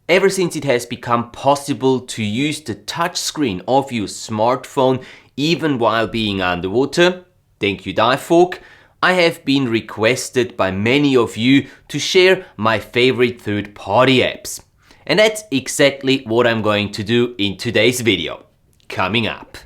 Ever since it has become possible to use the touchscreen of your smartphone even while being underwater, thank you Divevolk, I have been requested by many of you to share my favorite third-party apps. And that's exactly what I'm going to do in today's video. Coming up.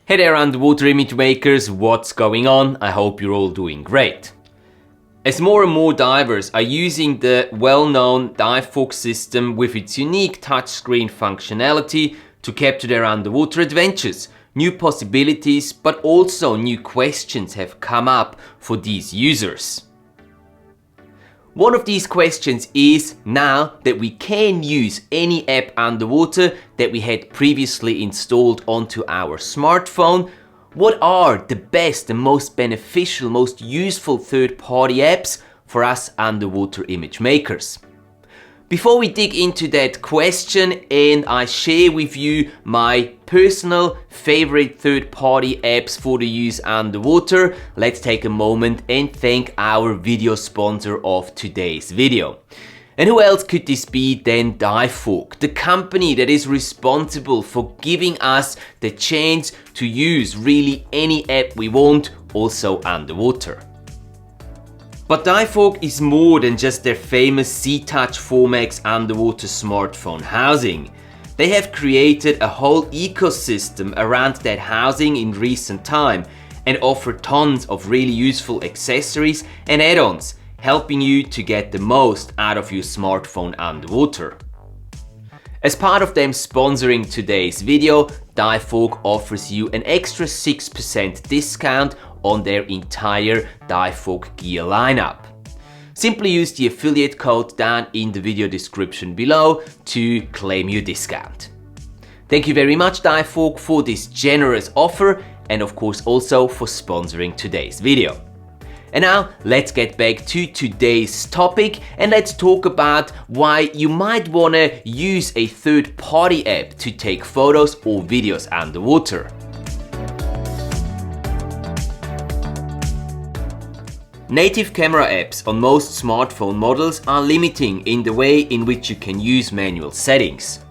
Hey there underwater image makers, what's going on? I hope you're all doing great. As more and more divers are using the well-known Divevolk system with its unique touchscreen functionality to capture their underwater adventures, new possibilities but also new questions have come up for these users. One of these questions is, now that we can use any app underwater that we had previously installed onto our smartphone, what are the best and most beneficial, most useful third-party apps for us underwater image makers? Before we dig into that question and I share with you my personal favorite third-party apps for the use underwater, let's take a moment and thank our video sponsor of today's video. And who else could this be than Divevolk, the company that is responsible for giving us the chance to use really any app we want, also underwater. But Divevolk is more than just their famous C-Touch 4Max underwater smartphone housing. They have created a whole ecosystem around that housing in recent time and offer tons of really useful accessories and add-ons, helping you to get the most out of your smartphone underwater. As part of them sponsoring today's video, Divevolk offers you an extra 6% discount on their entire Divevolk gear lineup. Simply use the affiliate code down in the video description below to claim your discount. Thank you very much Divevolk for this generous offer and of course also for sponsoring today's video. And now let's get back to today's topic and let's talk about why you might want to use a third-party app to take photos or videos underwater. Native camera apps on most smartphone models are limiting in the way in which you can use manual settings.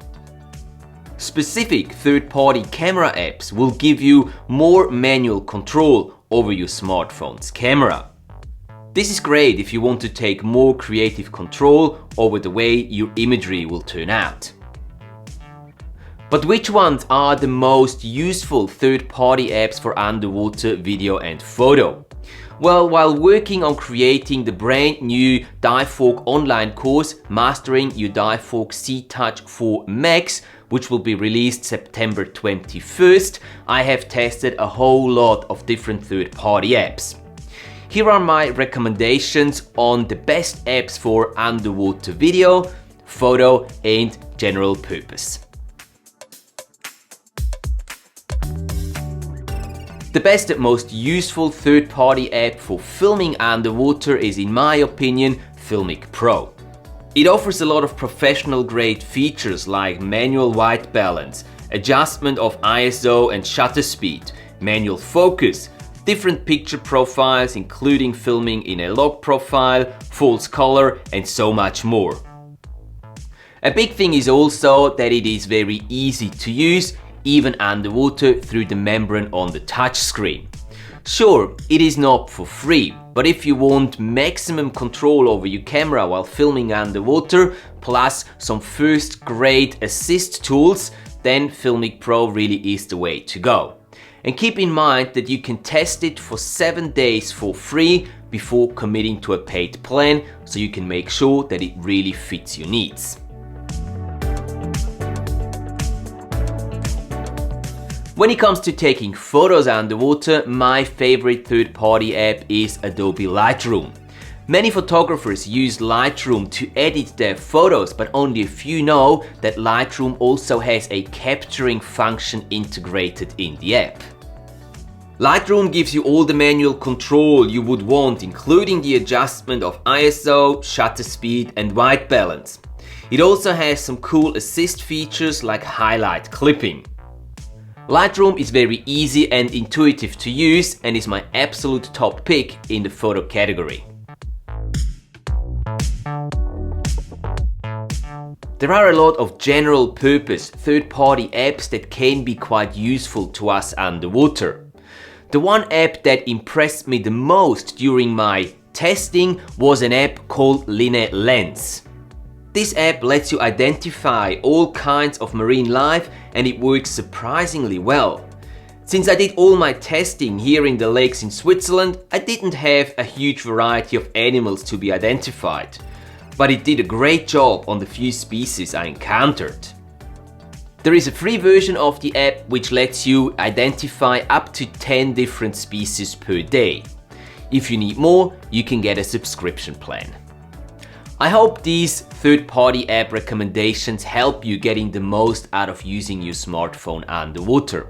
Specific third-party camera apps will give you more manual control over your smartphone's camera. This is great if you want to take more creative control over the way your imagery will turn out. But which ones are the most useful third-party apps for underwater video and photo? Well, while working on creating the brand new Divevolk online course, Mastering Your Divevolk C-Touch 4 Max, which will be released September 21st, I have tested a whole lot of different third-party apps. Here are my recommendations on the best apps for underwater video, photo and general purpose. The best and most useful third-party app for filming underwater is, in my opinion, Filmic Pro. It offers a lot of professional-grade features like manual white balance, adjustment of ISO and shutter speed, manual focus, different picture profiles including filming in a log profile, false color and so much more. A big thing is also that it is very easy to use, even underwater through the membrane on the touchscreen. Sure, it is not for free, but if you want maximum control over your camera while filming underwater, plus some first-grade assist tools, then Filmic Pro really is the way to go. And keep in mind that you can test it for 7 days for free before committing to a paid plan, so you can make sure that it really fits your needs. When it comes to taking photos underwater, my favorite third-party app is Adobe Lightroom. Many photographers use Lightroom to edit their photos, but only a few know that Lightroom also has a capturing function integrated in the app. Lightroom gives you all the manual control you would want, including the adjustment of ISO, shutter speed and white balance. It also has some cool assist features like highlight clipping. Lightroom is very easy and intuitive to use and is my absolute top pick in the photo category. There are a lot of general purpose third-party apps that can be quite useful to us underwater. The one app that impressed me the most during my testing was an app called LenS. This app lets you identify all kinds of marine life and it works surprisingly well. Since I did all my testing here in the lakes in Switzerland, I didn't have a huge variety of animals to be identified. But it did a great job on the few species I encountered. There is a free version of the app which lets you identify up to 10 different species per day. If you need more, you can get a subscription plan. I hope these third-party app recommendations help you getting the most out of using your smartphone underwater.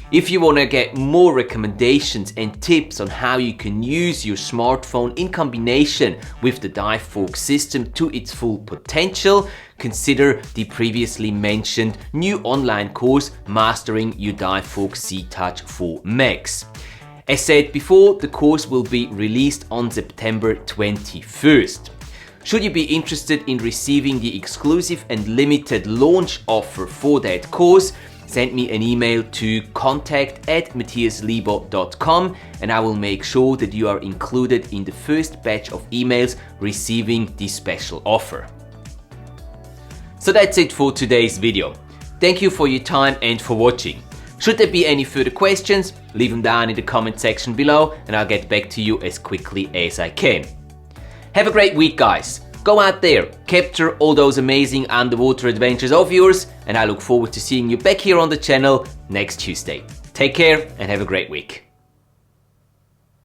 If you want to get more recommendations and tips on how you can use your smartphone in combination with the Divevolk system to its full potential, consider the previously mentioned new online course Mastering Your Divevolk C-Touch 4 Max. As said before, the course will be released on September 21st. Should you be interested in receiving the exclusive and limited launch offer for that course, send me an email to contact@matthiaslebo.com and I will make sure that you are included in the first batch of emails receiving this special offer. So that's it for today's video. Thank you for your time and for watching. Should there be any further questions, leave them down in the comment section below and I'll get back to you as quickly as I can. Have a great week, guys. Go out there, capture all those amazing underwater adventures of yours, and I look forward to seeing you back here on the channel next Tuesday. Take care and have a great week.